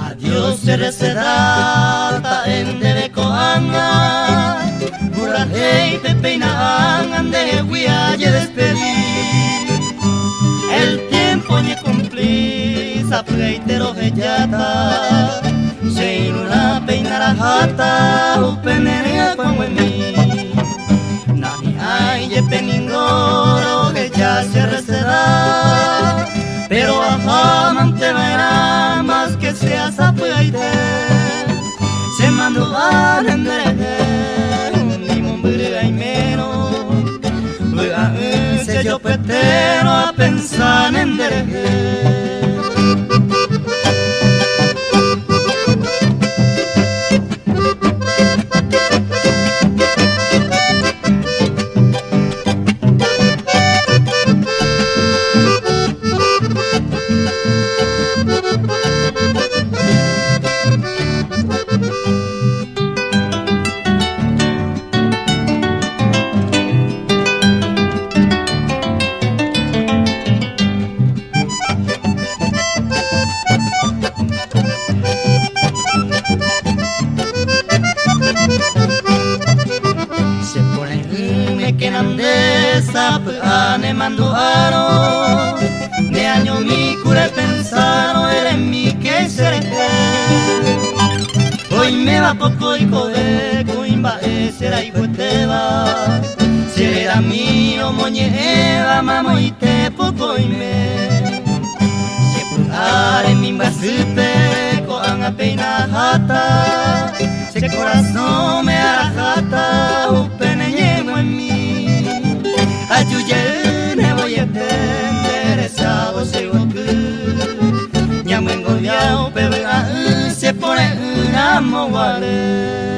Adiós recedata en debecoanga, burajei pepeinaan de huiaye despedir. El tiempo ni cumplí, sapleitero heyata, sheiruna peinarajata, upenea cuanguemi. Nani ay ye peningoro que ya se receda, pero ajamante verá más que sea sapleite. Se mandó a enderece, ni mumbre y menos. Se yo petero a pensar en derece. Que nandesa ane manduaro ne año mi cura pensaro era en mi que seré. Hoy me va poco y code cuimba será y cueteba será mío moñeva mamo y te poco y me se pulare mi mbasupe ko anga peina hata se corazón me arajata upene llego en mí. Ayuye ne voy a entender esa voz de ya me engobiao, pero se pone un amo vale.